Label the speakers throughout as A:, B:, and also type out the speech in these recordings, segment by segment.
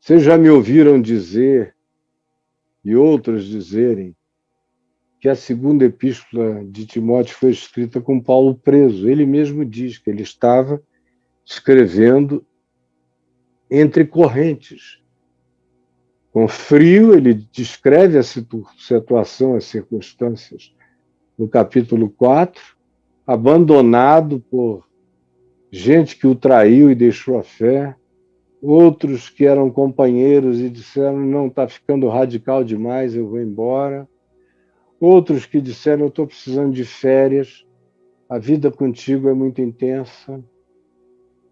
A: Vocês já me ouviram dizer, e outros dizerem, que a segunda epístola de Timóteo foi escrita com Paulo preso. Ele mesmo diz que ele estava escrevendo entre correntes. Com frio, ele descreve a situação, as circunstâncias, no capítulo 4, abandonado por gente que o traiu e deixou a fé, outros que eram companheiros e disseram, não, está ficando radical demais, eu vou embora. Outros que disseram, eu estou precisando de férias, a vida contigo é muito intensa.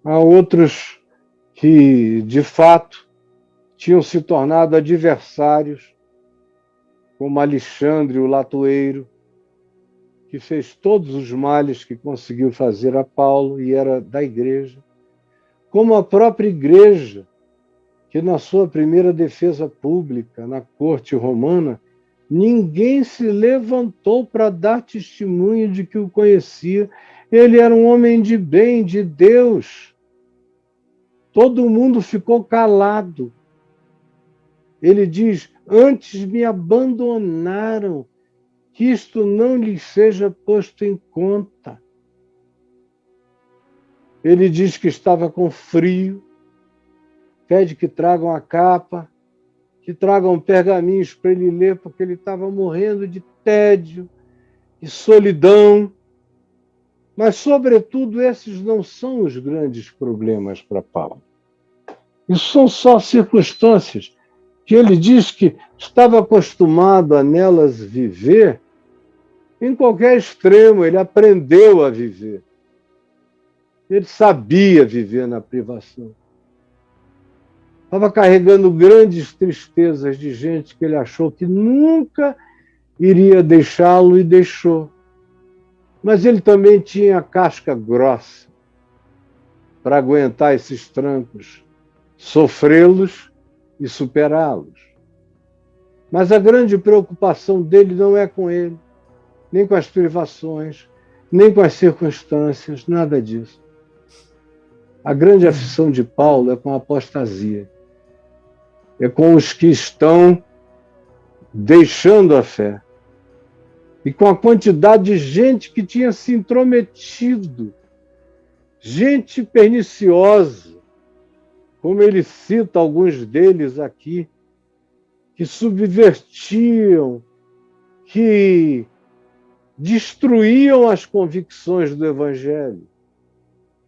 A: Há outros que, de fato, tinham se tornado adversários, como Alexandre, o latoeiro, que fez todos os males que conseguiu fazer a Paulo e era da igreja, como a própria igreja, que na sua primeira defesa pública, na corte romana, ninguém se levantou para dar testemunho de que o conhecia. Ele era um homem de bem, de Deus. Todo mundo ficou calado. Ele diz, antes me abandonaram, que isto não lhes seja posto em conta. Ele diz que estava com frio, pede que tragam a capa, que tragam pergaminhos para ele ler, porque ele estava morrendo de tédio e solidão. Mas, sobretudo, esses não são os grandes problemas para Paulo. Isso são só circunstâncias que ele diz que estava acostumado a nelas viver em qualquer extremo, ele aprendeu a viver. Ele sabia viver na privação. Estava carregando grandes tristezas de gente que ele achou que nunca iria deixá-lo e deixou. Mas ele também tinha casca grossa para aguentar esses trancos, sofrê-los e superá-los. Mas a grande preocupação dele não é com ele, nem com as privações, nem com as circunstâncias, nada disso. A grande aflição de Paulo é com a apostasia. É com os que estão deixando a fé. E com a quantidade de gente que tinha se intrometido. Gente perniciosa, como ele cita alguns deles aqui, que subvertiam, que destruíam as convicções do Evangelho,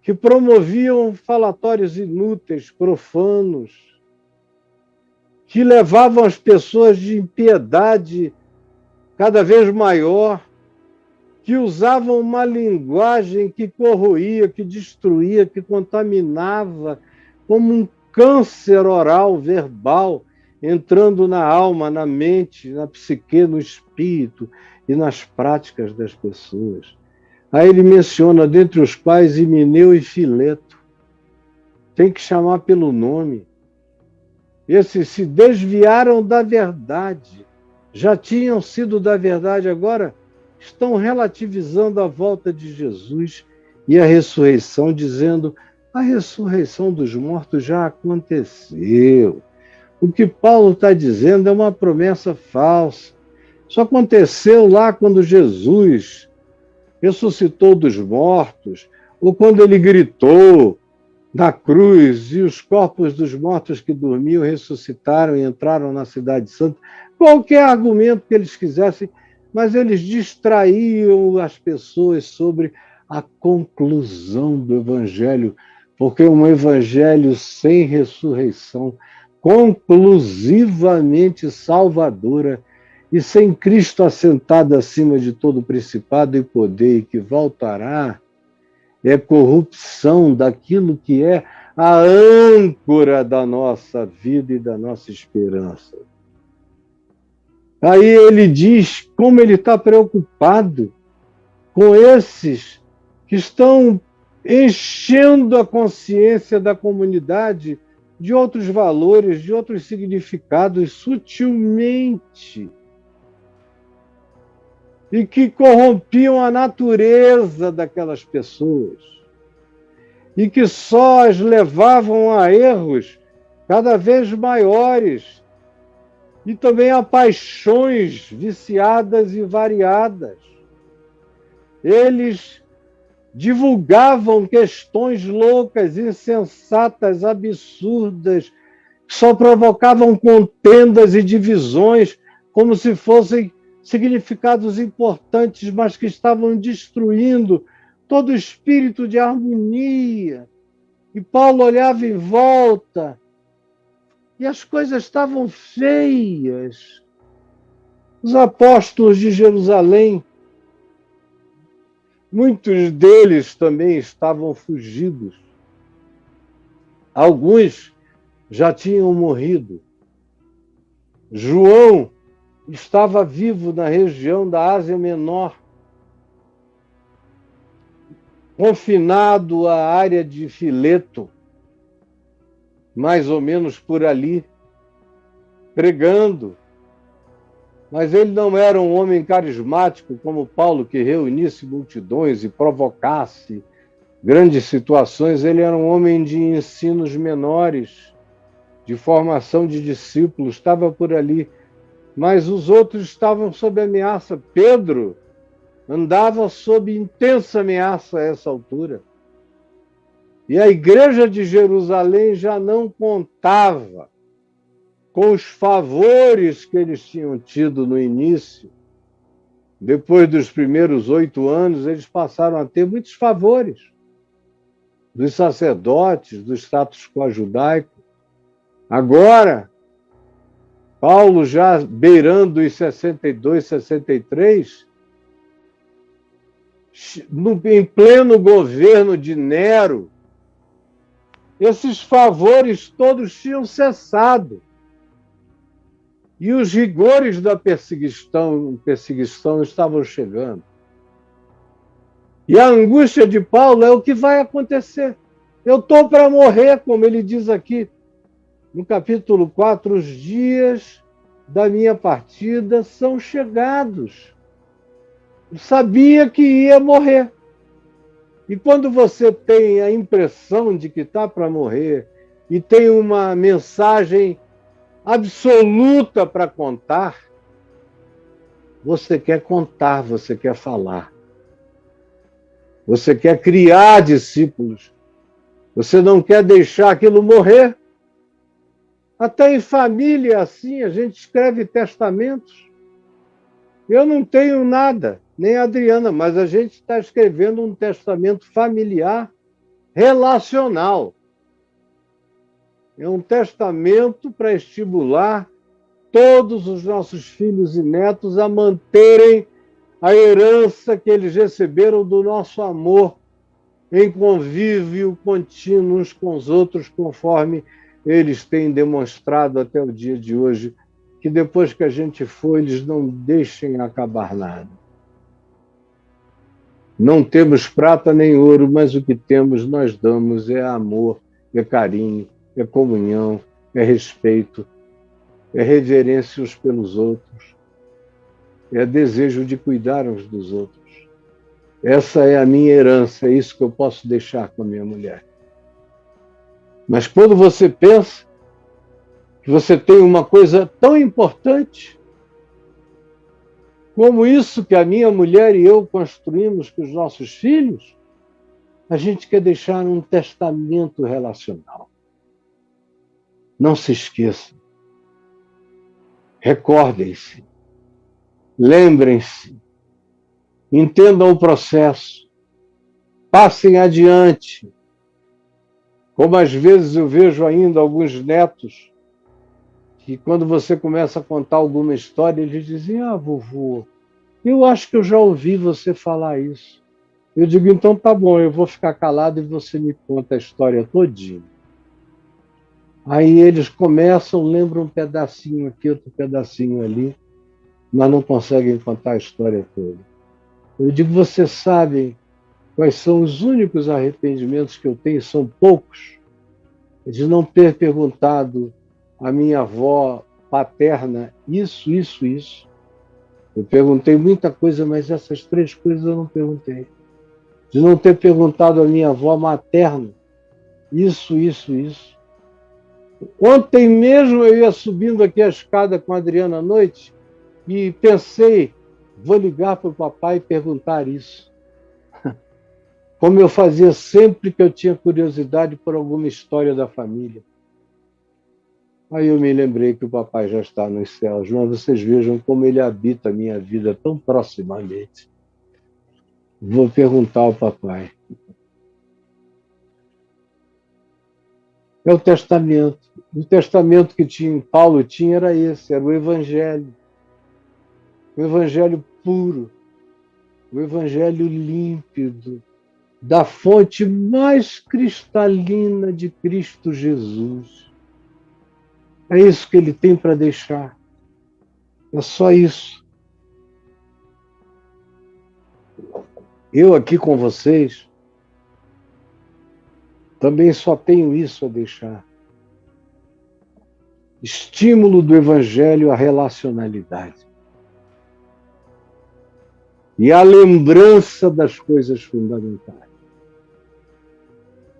A: que promoviam falatórios inúteis, profanos, que levavam as pessoas de impiedade cada vez maior, que usavam uma linguagem que corroía, que destruía, que contaminava, como um câncer oral, verbal, entrando na alma, na mente, na psique, no espírito e nas práticas das pessoas. Aí ele menciona, dentre os quais, Himeneu e Fileto. Tem que chamar pelo nome. Esses se desviaram da verdade. Já tinham sido da verdade, agora estão relativizando a volta de Jesus e a ressurreição, dizendo a ressurreição dos mortos já aconteceu. O que Paulo está dizendo é uma promessa falsa. Isso aconteceu lá quando Jesus ressuscitou dos mortos, ou quando ele gritou na cruz e os corpos dos mortos que dormiam ressuscitaram e entraram na Cidade Santa. Qualquer argumento que eles quisessem, mas eles distraíam as pessoas sobre a conclusão do Evangelho, porque um Evangelho sem ressurreição, conclusivamente salvadora, e sem Cristo assentado acima de todo principado e poder, e que voltará, é corrupção daquilo que é a âncora da nossa vida e da nossa esperança. Aí ele diz como ele está preocupado com esses que estão enchendo a consciência da comunidade de outros valores, de outros significados, sutilmente, e que corrompiam a natureza daquelas pessoas, e que só as levavam a erros cada vez maiores, e também a paixões viciadas e variadas. Eles divulgavam questões loucas, insensatas, absurdas, que só provocavam contendas e divisões, como se fossem significados importantes, mas que estavam destruindo todo o espírito de harmonia. E Paulo olhava em volta e as coisas estavam feias. Os apóstolos de Jerusalém, muitos deles também estavam fugidos. Alguns já tinham morrido. João estava vivo na região da Ásia Menor, confinado à área de Fileto, mais ou menos por ali, pregando. Mas ele não era um homem carismático como Paulo, que reunisse multidões e provocasse grandes situações. Ele era um homem de ensinos menores, de formação de discípulos, estava por ali. Mas os outros estavam sob ameaça. Pedro andava sob intensa ameaça a essa altura. E a igreja de Jerusalém já não contava com os favores que eles tinham tido no início. Depois dos primeiros 8 anos, eles passaram a ter muitos favores dos sacerdotes, do status quo judaico. Agora, Paulo, já beirando os 62, 63, em pleno governo de Nero, esses favores todos tinham cessado. E os rigores da perseguição estavam chegando. E a angústia de Paulo é o que vai acontecer. Eu estou para morrer, como ele diz aqui no capítulo 4, os dias da minha partida são chegados. Eu sabia que ia morrer. E quando você tem a impressão de que está para morrer e tem uma mensagem absoluta para contar, você quer contar, você quer falar. Você quer criar discípulos. Você não quer deixar aquilo morrer. Até em família, assim, a gente escreve testamentos. Eu não tenho nada, nem a Adriana, mas a gente está escrevendo um testamento familiar relacional. É um testamento para estimular todos os nossos filhos e netos a manterem a herança que eles receberam do nosso amor em convívio contínuo uns com os outros, conforme eles têm demonstrado até o dia de hoje, que depois que a gente for, eles não deixem acabar nada. Não temos prata nem ouro, mas o que temos nós damos é amor, é carinho, é comunhão, é respeito, é reverência uns pelos outros, é desejo de cuidar uns dos outros. Essa é a minha herança, é isso que eu posso deixar com a minha mulher. Mas quando você pensa que você tem uma coisa tão importante como isso que a minha mulher e eu construímos com os nossos filhos, a gente quer deixar um testamento relacional. Não se esqueçam. Recordem-se. Lembrem-se. Entendam o processo. Passem adiante. Como às vezes eu vejo ainda alguns netos que quando você começa a contar alguma história, eles dizem: ah, vovô, eu acho que eu já ouvi você falar isso. Eu digo: então tá bom, eu vou ficar calado e você me conta a história todinha. Aí eles começam, lembram um pedacinho aqui, outro pedacinho ali, mas não conseguem contar a história toda. Eu digo: vocês sabem quais são os únicos arrependimentos que eu tenho? São poucos. De não ter perguntado à minha avó paterna isso. Eu perguntei muita coisa, mas essas 3 coisas eu não perguntei. De não ter perguntado à minha avó materna isso. Ontem mesmo eu ia subindo aqui a escada com a Adriana à noite e pensei, vou ligar para o papai e perguntar isso. Como eu fazia sempre que eu tinha curiosidade por alguma história da família. Aí eu me lembrei que o papai já está nos céus, mas vocês vejam como ele habita a minha vida tão proximamente. Vou perguntar ao papai. É o testamento. O testamento que Paulo tinha era esse, era o evangelho. O evangelho puro, o evangelho límpido, da fonte mais cristalina de Cristo Jesus. É isso que ele tem para deixar. É só isso. Eu aqui com vocês também só tenho isso a deixar. Estímulo do evangelho à relacionalidade. E a lembrança das coisas fundamentais.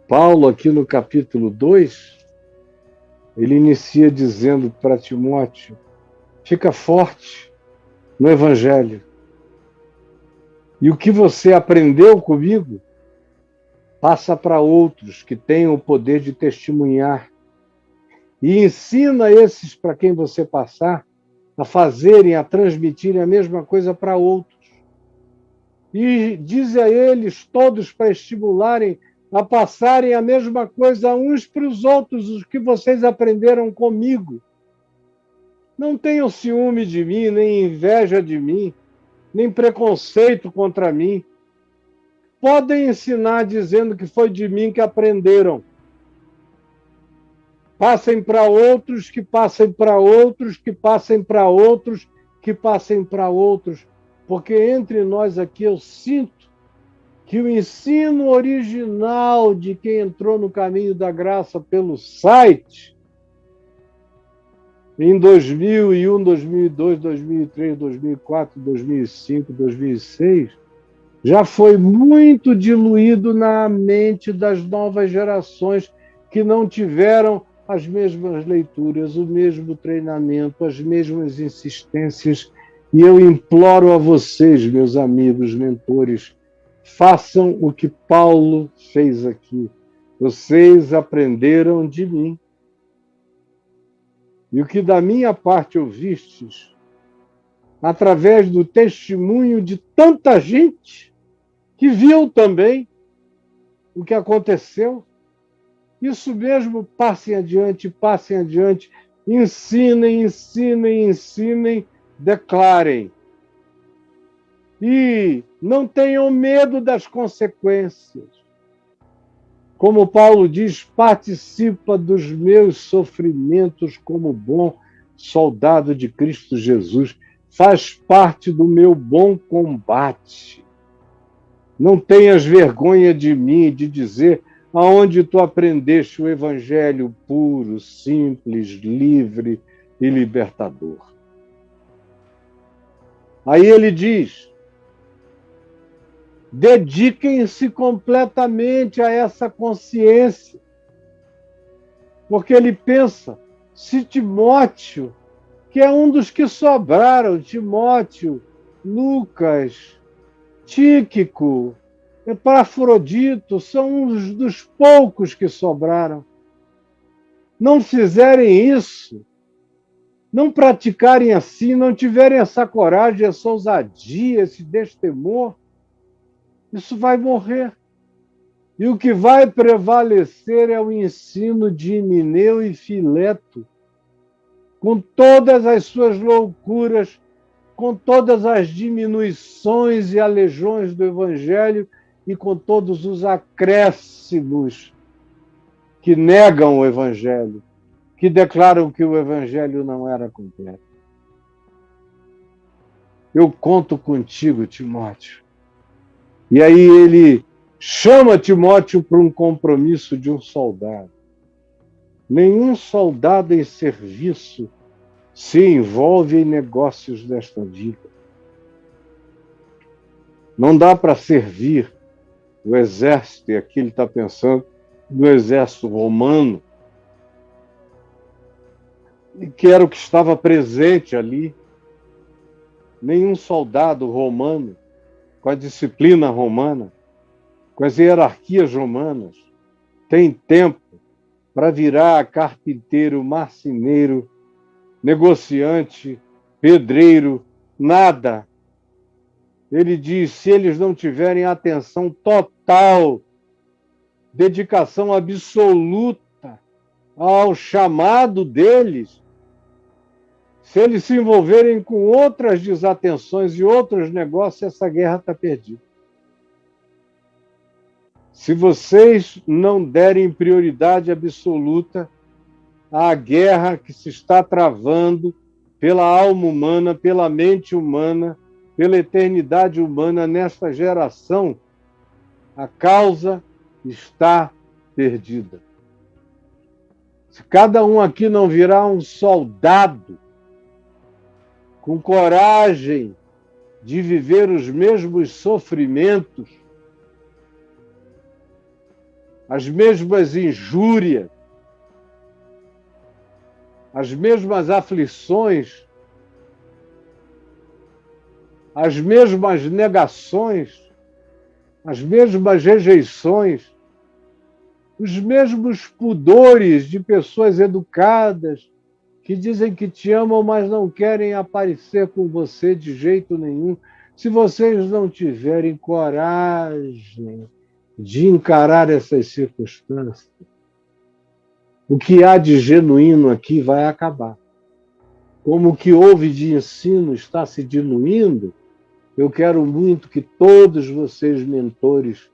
A: Paulo, aqui no capítulo 2, ele inicia dizendo para Timóteo, fica forte no evangelho. E o que você aprendeu comigo, passa para outros que tenham o poder de testemunhar. E ensina esses para quem você passar a fazerem, a transmitirem a mesma coisa para outros. E diz a eles todos para estimularem a passarem a mesma coisa uns para os outros, os que vocês aprenderam comigo. Não tenham ciúme de mim, nem inveja de mim, nem preconceito contra mim. Podem ensinar dizendo que foi de mim que aprenderam. Passem para outros, que passem para outros, que passem para outros, que passem para outros. Porque entre nós aqui eu sinto que o ensino original de quem entrou no caminho da graça pelo site, em 2001, 2002, 2003, 2004, 2005, 2006, já foi muito diluído na mente das novas gerações que não tiveram as mesmas leituras, o mesmo treinamento, as mesmas insistências. E eu imploro a vocês, meus amigos, mentores, façam o que Paulo fez aqui. Vocês aprenderam de mim. E o que da minha parte ouvistes, através do testemunho de tanta gente que viu também o que aconteceu, isso mesmo, passem adiante, ensinem, ensinem, ensinem, declarem. E não tenham medo das consequências. Como Paulo diz, participa dos meus sofrimentos como bom soldado de Cristo Jesus. Faz parte do meu bom combate. Não tenhas vergonha de mim, de dizer aonde tu aprendeste o evangelho puro, simples, livre e libertador. Aí ele diz, dediquem-se completamente a essa consciência, porque ele pensa, se Timóteo, que é um dos que sobraram, Timóteo, Lucas, Tíquico, Epafrodito, são uns dos poucos que sobraram. Não fizerem isso, não praticarem assim, não tiverem essa coragem, essa ousadia, esse destemor, isso vai morrer. E o que vai prevalecer é o ensino de Himeneu e Fileto, com todas as suas loucuras, com todas as diminuições e aleijões do Evangelho e com todos os acréscimos que negam o Evangelho, que declaram que o Evangelho não era completo. Eu conto contigo, Timóteo. E aí ele chama Timóteo para um compromisso de um soldado. Nenhum soldado em serviço se envolve em negócios desta vida. Não dá para servir o exército, e aqui ele está pensando no exército romano, que era o que estava presente ali. Nenhum soldado romano, com a disciplina romana, com as hierarquias romanas, tem tempo para virar carpinteiro, marceneiro, negociante, pedreiro, nada. Ele diz, se eles não tiverem atenção total, dedicação absoluta ao chamado deles, se eles se envolverem com outras desatenções e outros negócios, essa guerra está perdida. Se vocês não derem prioridade absoluta à guerra que se está travando pela alma humana, pela mente humana, pela eternidade humana nesta geração, a causa está perdida. Se cada um aqui não virar um soldado com coragem de viver os mesmos sofrimentos, as mesmas injúrias, as mesmas aflições, as mesmas negações, as mesmas rejeições, os mesmos pudores de pessoas educadas que dizem que te amam, mas não querem aparecer com você de jeito nenhum. Se vocês não tiverem coragem de encarar essas circunstâncias, o que há de genuíno aqui vai acabar. Como o que houve de ensino está se diluindo, eu quero muito que todos vocês, mentores,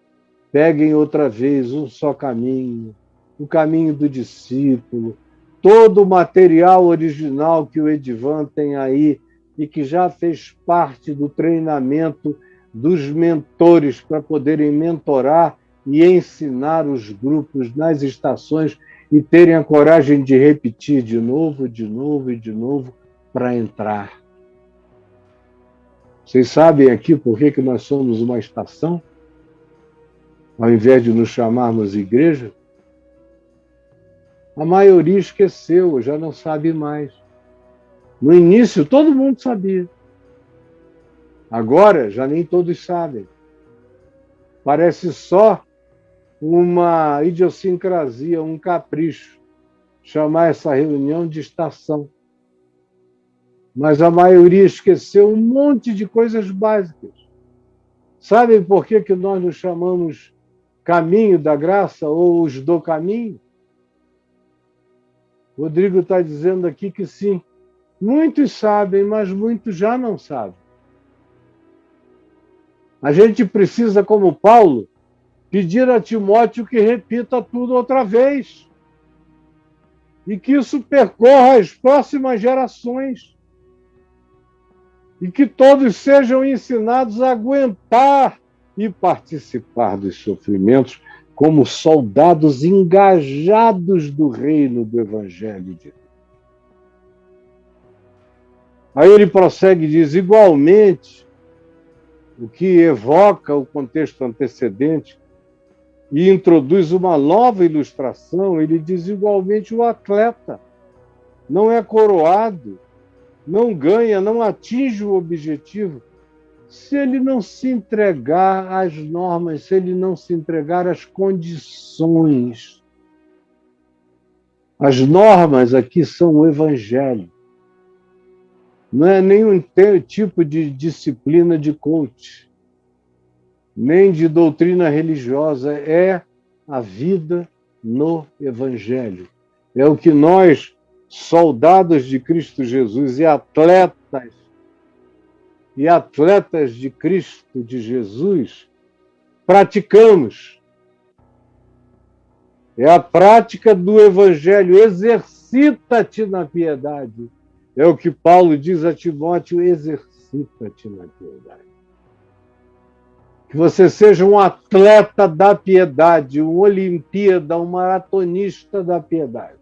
A: peguem outra vez um só caminho, o caminho do discípulo, todo o material original que o Edivan tem aí e que já fez parte do treinamento dos mentores para poderem mentorar e ensinar os grupos nas estações e terem a coragem de repetir de novo, de novo e de novo para entrar. Vocês sabem aqui por que nós somos uma estação? Ao invés de nos chamarmos igreja? A maioria esqueceu, já não sabe mais. No início, todo mundo sabia. Agora, já nem todos sabem. Parece só uma idiosincrasia, um capricho, chamar essa reunião de estação. Mas a maioria esqueceu um monte de coisas básicas. Sabem por que nós nos chamamos caminho da graça ou os do caminho? Rodrigo está dizendo aqui que sim. Muitos sabem, mas muitos já não sabem. A gente precisa, como Paulo, pedir a Timóteo que repita tudo outra vez. E que isso percorra as próximas gerações. E que todos sejam ensinados a aguentar e participar dos sofrimentos como soldados engajados do reino do Evangelho de Deus. Aí ele prossegue e diz, igualmente, o que evoca o contexto antecedente e introduz uma nova ilustração, ele diz, igualmente, o atleta não é coroado, não ganha, não atinge o objetivo, se ele não se entregar às normas, se ele não se entregar às condições. As normas aqui são o Evangelho. Não é nenhum tipo de disciplina de coach, nem de doutrina religiosa, é a vida no Evangelho. É o que nós, soldados de Cristo Jesus e atletas de Cristo, de Jesus, praticamos. É a prática do Evangelho. Exercita-te na piedade. É o que Paulo diz a Timóteo, exercita-te na piedade. Que você seja um atleta da piedade, um Olimpíada, um maratonista da piedade.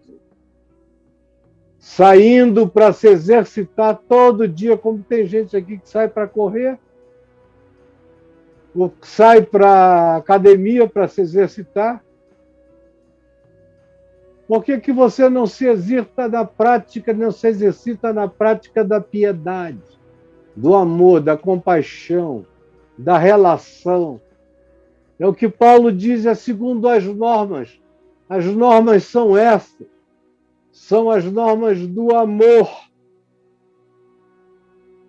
A: Saindo para se exercitar todo dia, como tem gente aqui que sai para correr, ou sai para a academia para se exercitar. Por que que você não se exercita na prática, não se exercita na prática da piedade, do amor, da compaixão, da relação? É o que Paulo diz, é segundo as normas. As normas são essas. São as normas do amor.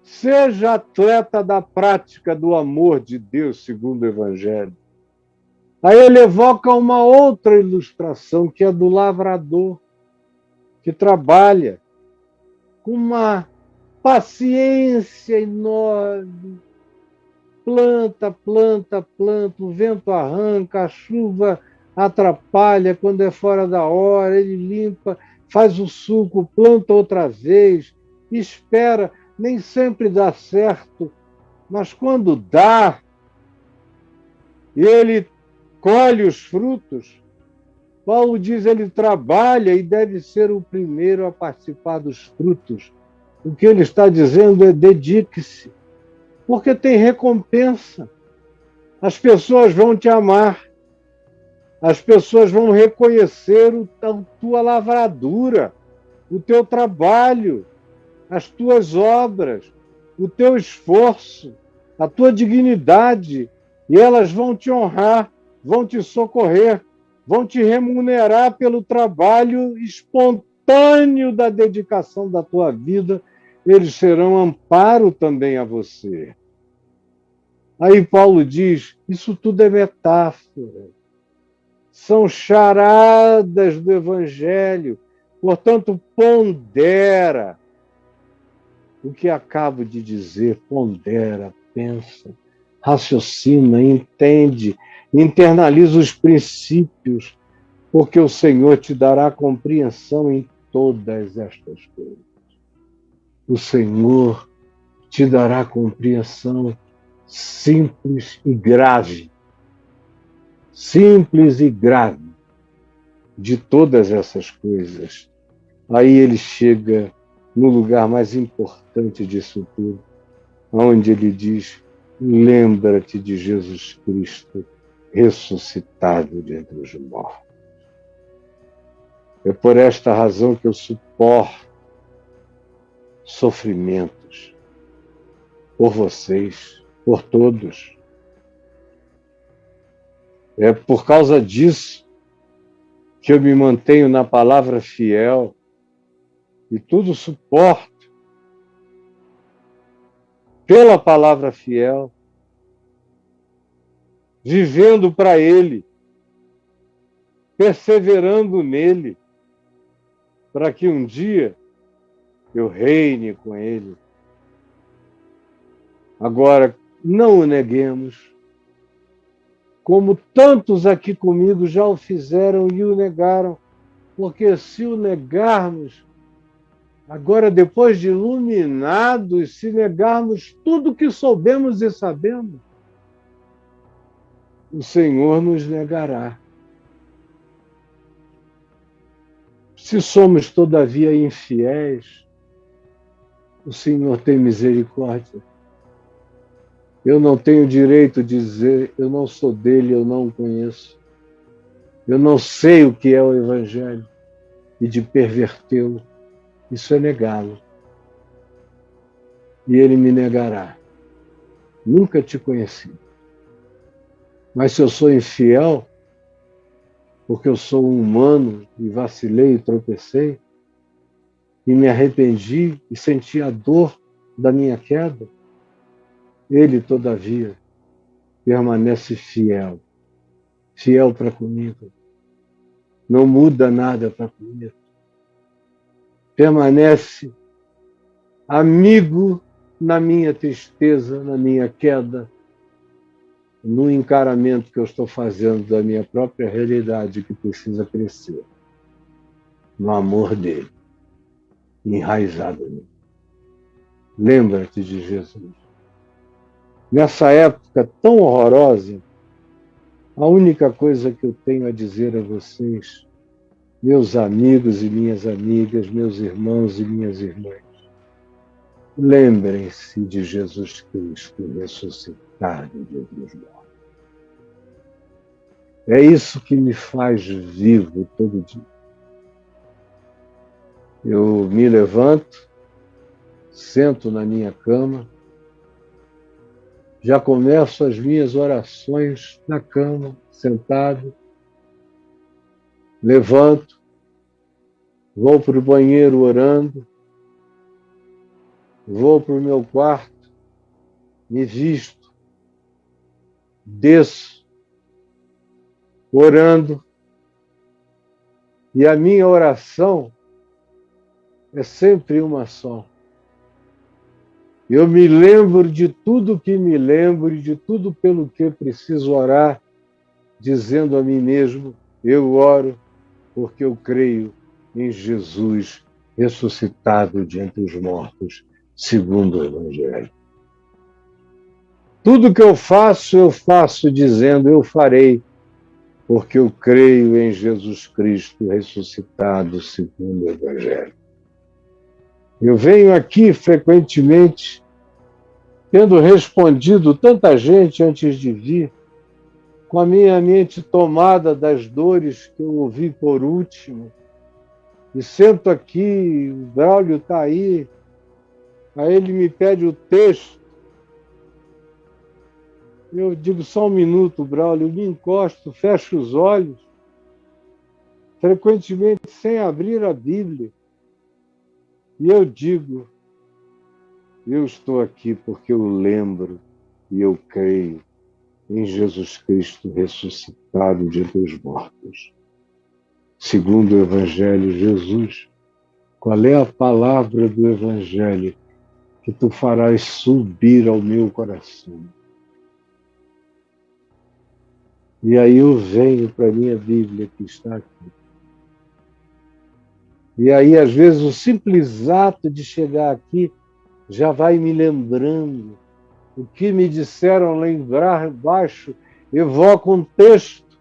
A: Seja atleta da prática do amor de Deus, segundo o Evangelho. Aí ele evoca uma outra ilustração, que é do lavrador, que trabalha com uma paciência enorme. Planta, planta, planta, o vento arranca, a chuva atrapalha quando é fora da hora, ele limpa, faz o suco, planta outra vez, espera, nem sempre dá certo, mas quando dá, ele colhe os frutos. Paulo diz, ele trabalha e deve ser o primeiro a participar dos frutos. O que ele está dizendo é dedique-se, porque tem recompensa. As pessoas vão te amar, as pessoas vão reconhecer a tua lavradura, o teu trabalho, as tuas obras, o teu esforço, a tua dignidade, e elas vão te honrar, vão te socorrer, vão te remunerar pelo trabalho espontâneo da dedicação da tua vida. Eles serão amparo também a você. Aí Paulo diz, isso tudo é metáfora, são charadas do Evangelho, portanto, pondera o que acabo de dizer, pondera, pensa, raciocina, entende, internaliza os princípios, porque o Senhor te dará compreensão em todas estas coisas. O Senhor te dará compreensão simples e grave. Simples e grave de todas essas coisas. Aí ele chega no lugar mais importante disso tudo, onde ele diz, lembra-te de Jesus Cristo ressuscitado de entre os mortos. É por esta razão que eu suporto sofrimentos por vocês, por todos. É por causa disso que eu me mantenho na palavra fiel e tudo suporto pela palavra fiel, vivendo para Ele, perseverando nele, para que um dia eu reine com Ele. Agora, não o neguemos, como tantos aqui comigo já o fizeram e o negaram, porque se o negarmos, agora depois de iluminados, se negarmos tudo que soubemos e sabemos, o Senhor nos negará. Se somos, todavia, infiéis, o Senhor tem misericórdia. Eu não tenho direito de dizer, eu não sou dele, eu não o conheço. Eu não sei o que é o Evangelho e de pervertê-lo. Isso é negá-lo. E ele me negará. Nunca te conheci. Mas se eu sou infiel, porque eu sou um humano e vacilei e tropecei, e me arrependi e senti a dor da minha queda, ele, todavia, permanece fiel. Fiel para comigo. Não muda nada para comigo. Permanece amigo na minha tristeza, na minha queda, no encaramento que eu estou fazendo da minha própria realidade que precisa crescer. No amor dele, enraizado em mim. Lembra-te de Jesus. Nessa época tão horrorosa, a única coisa que eu tenho a dizer a vocês, meus amigos e minhas amigas, meus irmãos e minhas irmãs, lembrem-se de Jesus Cristo ressuscitado de entre os mortos. É isso que me faz vivo todo dia. Eu me levanto, sento na minha cama, já começo as minhas orações na cama, sentado, levanto, vou para o banheiro orando, vou para o meu quarto, me visto, desço, orando, e a minha oração é sempre uma só. Eu me lembro de tudo que me lembro e de tudo pelo que preciso orar, dizendo a mim mesmo, eu oro porque eu creio em Jesus ressuscitado de entre os mortos, segundo o Evangelho. Tudo que eu faço dizendo eu farei, porque eu creio em Jesus Cristo ressuscitado, segundo o Evangelho. Eu venho aqui frequentemente, tendo respondido tanta gente antes de vir, com a minha mente tomada das dores que eu ouvi por último, e sento aqui, o Braulio está aí ele me pede o texto, eu digo só um minuto, Braulio, eu me encosto, fecho os olhos, frequentemente sem abrir a Bíblia, e eu digo, eu estou aqui porque eu lembro e eu creio em Jesus Cristo ressuscitado de entre os mortos. Segundo o Evangelho, Jesus, qual é a palavra do Evangelho que tu farás subir ao meu coração? E aí eu venho para a minha Bíblia que está aqui. E aí, às vezes, o simples ato de chegar aqui já vai me lembrando. O que me disseram lá embaixo evoca um texto.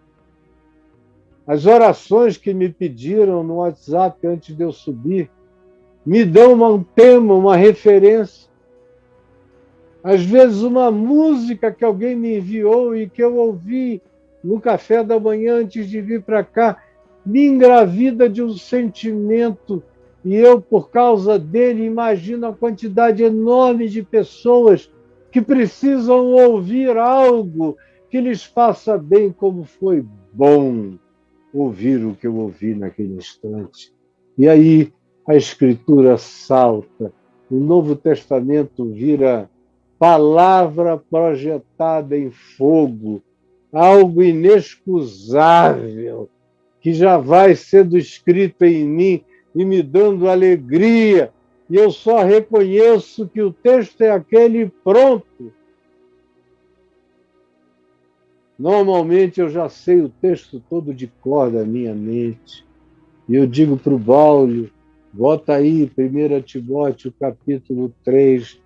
A: As orações que me pediram no WhatsApp antes de eu subir me dão um tema, uma referência. Às vezes, uma música que alguém me enviou e que eu ouvi no café da manhã antes de vir para cá, me engravida de um sentimento e eu, por causa dele, imagino a quantidade enorme de pessoas que precisam ouvir algo que lhes faça bem, como foi bom ouvir o que eu ouvi naquele instante. E aí a Escritura salta, o Novo Testamento vira palavra projetada em fogo, algo inexcusável, que já vai sendo escrito em mim e me dando alegria. E eu só reconheço que o texto é aquele pronto. Normalmente eu já sei o texto todo de cor da minha mente. E eu digo para o Braulio, bota aí 1 Timóteo capítulo 3,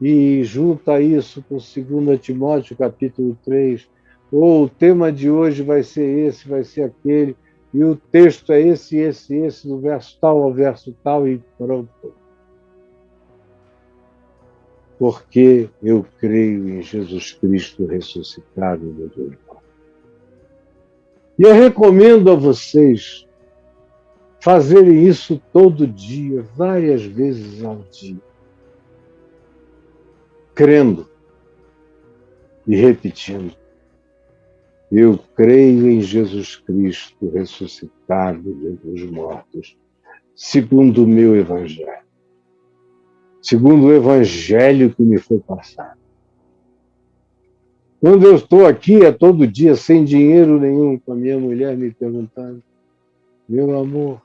A: e junta isso com 2 Timóteo capítulo 3, ou o tema de hoje vai ser esse, vai ser aquele, e o texto é esse, do verso tal ao verso tal, e pronto. Porque eu creio em Jesus Cristo ressuscitado do Deus. E eu recomendo a vocês fazerem isso todo dia, várias vezes ao dia, crendo e repetindo. Eu creio em Jesus Cristo ressuscitado dentre os mortos, segundo o meu Evangelho. Segundo o Evangelho que me foi passado. Quando eu estou aqui, é todo dia, sem dinheiro nenhum, com a minha mulher me perguntando, meu amor,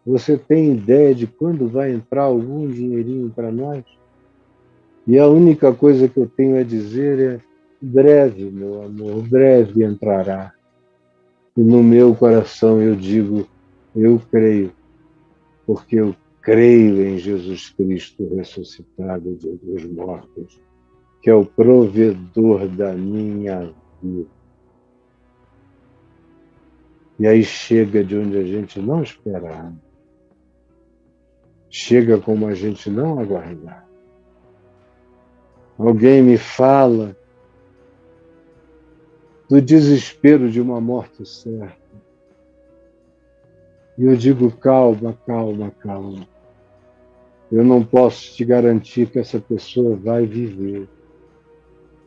A: você tem ideia de quando vai entrar algum dinheirinho para nós? E a única coisa que eu tenho a dizer é, breve, meu amor, breve entrará. E no meu coração eu digo, eu creio, porque eu creio em Jesus Cristo ressuscitado de entre os mortos, que é o provedor da minha vida. E aí chega de onde a gente não esperava. Chega como a gente não aguardava. Alguém me fala do desespero de uma morte certa. E eu digo, calma, calma, calma. Eu não posso te garantir que essa pessoa vai viver,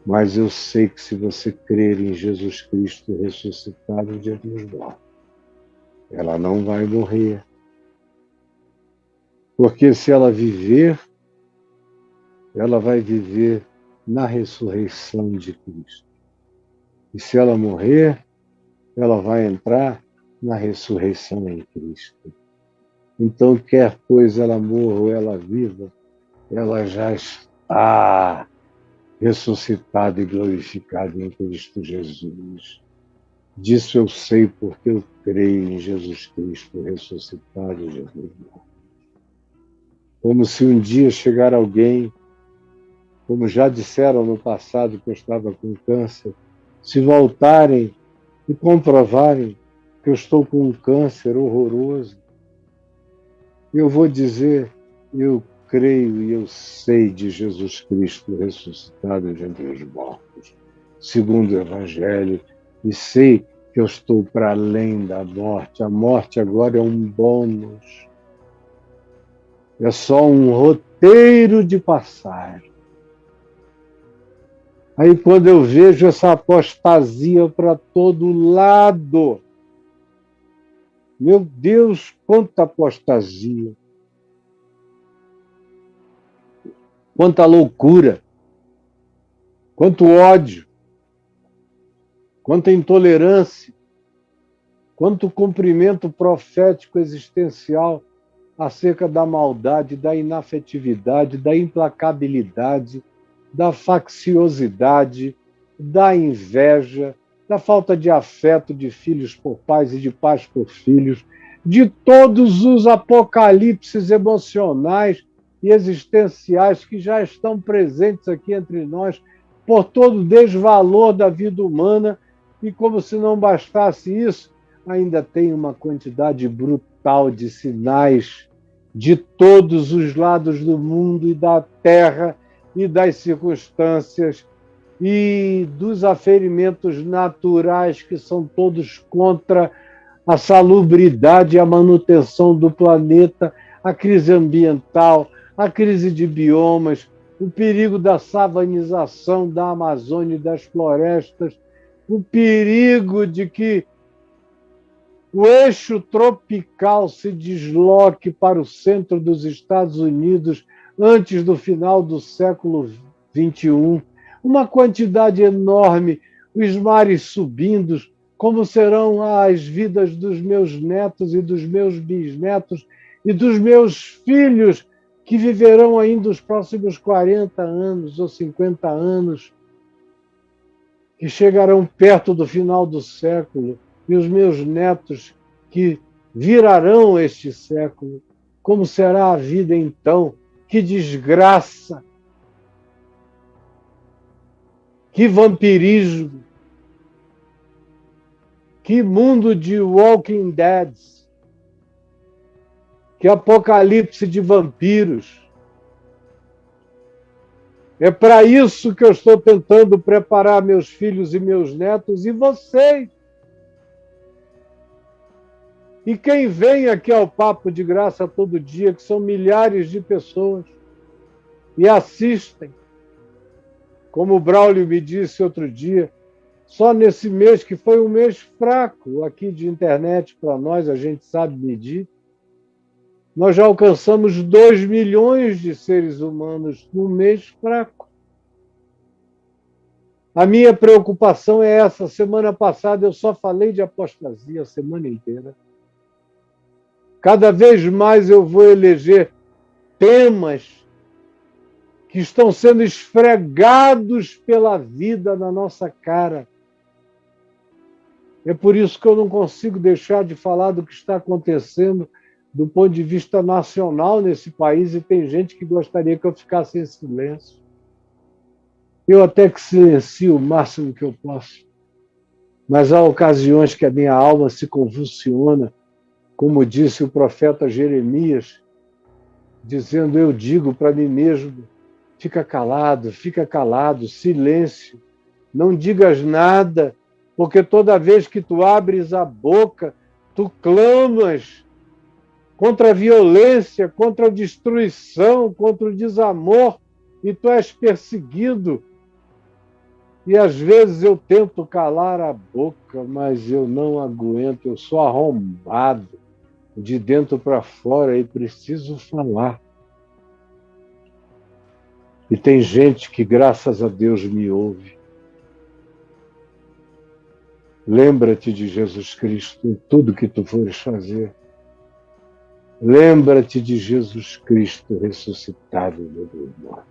A: mas eu sei que se você crer em Jesus Cristo ressuscitado de entre os mortos, ela não vai morrer. Porque se ela viver, ela vai viver na ressurreição de Cristo. E se ela morrer, ela vai entrar na ressurreição em Cristo. Então, quer pois ela morra ou ela viva, ela já está ressuscitada e glorificada em Cristo Jesus. Disso eu sei porque eu creio em Jesus Cristo ressuscitado de entre os mortos. Como se um dia chegar alguém, como já disseram no passado que eu estava com câncer, se voltarem e comprovarem que eu estou com um câncer horroroso, eu vou dizer, eu creio e eu sei de Jesus Cristo ressuscitado de entre os mortos, segundo o Evangelho, e sei que eu estou para além da morte. A morte agora é um bônus. É só um roteiro de passagem. Aí quando eu vejo essa apostasia para todo lado, meu Deus, quanta apostasia, quanta loucura, quanto ódio, quanta intolerância, quanto cumprimento profético existencial acerca da maldade, da inafetividade, da implacabilidade, da facciosidade, da inveja, da falta de afeto de filhos por pais e de pais por filhos, de todos os apocalipses emocionais e existenciais que já estão presentes aqui entre nós por todo o desvalor da vida humana, e como se não bastasse isso, ainda tem uma quantidade brutal de sinais de todos os lados do mundo e da terra e das circunstâncias e dos aferimentos naturais que são todos contra a salubridade e a manutenção do planeta, a crise ambiental, a crise de biomas, o perigo da savanização da Amazônia e das florestas, o perigo de que o eixo tropical se desloque para o centro dos Estados Unidos antes do final do século XXI. Uma quantidade enorme, os mares subindo, como serão as vidas dos meus netos e dos meus bisnetos e dos meus filhos, que viverão ainda os próximos 40 anos ou 50 anos, que chegarão perto do final do século, e os meus netos que virarão este século. Como será a vida então? Que desgraça! Que vampirismo! Que mundo de Walking Dead! Que apocalipse de vampiros! É para isso que eu estou tentando preparar meus filhos e meus netos e vocês. E quem vem aqui ao Papo de Graça todo dia, que são milhares de pessoas, e assistem, como o Braulio me disse outro dia, só nesse mês, que foi um mês fraco aqui de internet para nós, a gente sabe medir, nós já alcançamos 2 milhões de seres humanos num mês fraco. A minha preocupação é essa. Semana passada eu só falei de apostasia a semana inteira. Cada vez mais eu vou eleger temas que estão sendo esfregados pela vida na nossa cara. É por isso que eu não consigo deixar de falar do que está acontecendo do ponto de vista nacional nesse país, e tem gente que gostaria que eu ficasse em silêncio. Eu até que silencio o máximo que eu posso, mas há ocasiões que a minha alma se convulsiona, como disse o profeta Jeremias, dizendo: eu digo para mim mesmo, fica calado, silêncio, não digas nada, porque toda vez que tu abres a boca, tu clamas contra a violência, contra a destruição, contra o desamor, e tu és perseguido. E às vezes eu tento calar a boca, mas eu não aguento, eu sou arrombado de dentro para fora e preciso falar. E tem gente que, graças a Deus, me ouve. Lembra-te de Jesus Cristo em tudo que tu fores fazer. Lembra-te de Jesus Cristo ressuscitado dos mortos.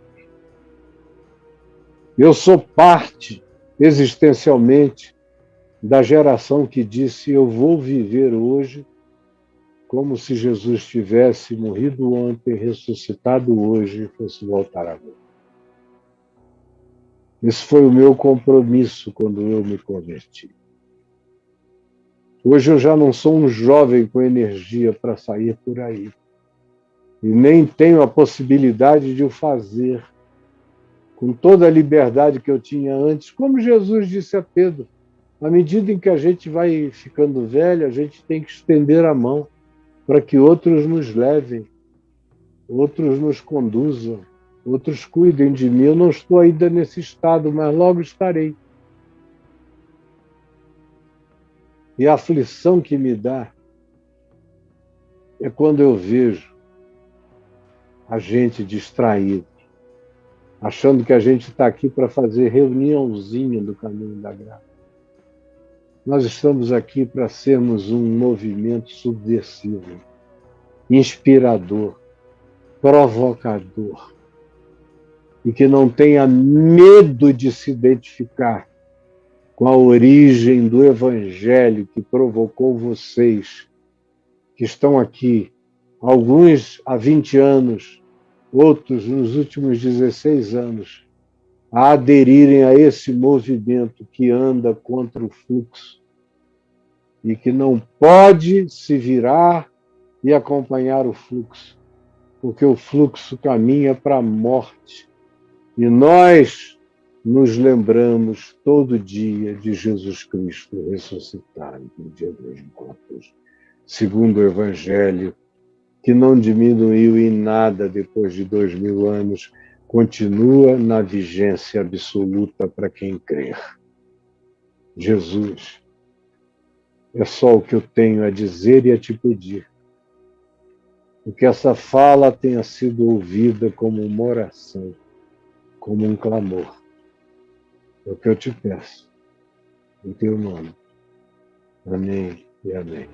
A: Eu sou parte, existencialmente, da geração que disse: eu vou viver hoje como se Jesus tivesse morrido ontem, ressuscitado hoje e fosse voltar agora. Esse foi o meu compromisso quando eu me converti. Hoje eu já não sou um jovem com energia para sair por aí. E nem tenho a possibilidade de o fazer com toda a liberdade que eu tinha antes. Como Jesus disse a Pedro, à medida em que a gente vai ficando velho, a gente tem que estender a mão para que outros nos levem, outros nos conduzam, outros cuidem de mim. Eu não estou ainda nesse estado, mas logo estarei. E a aflição que me dá é quando eu vejo a gente distraído, achando que a gente está aqui para fazer reuniãozinha do caminho da graça. Nós estamos aqui para sermos um movimento subversivo, inspirador, provocador, e que não tenha medo de se identificar com a origem do Evangelho que provocou vocês, que estão aqui, alguns há 20 anos, outros nos últimos 16 anos, a aderirem a esse movimento que anda contra o fluxo e que não pode se virar e acompanhar o fluxo, porque o fluxo caminha para a morte. E nós nos lembramos todo dia de Jesus Cristo ressuscitado no dia dos mortos, segundo o Evangelho, que não diminuiu em nada depois de 2000 anos, continua na vigência absoluta para quem crer. Jesus, é só o que eu tenho a dizer e a te pedir. Que essa fala tenha sido ouvida como uma oração, como um clamor. É o que eu te peço, em teu nome. Amém e amém.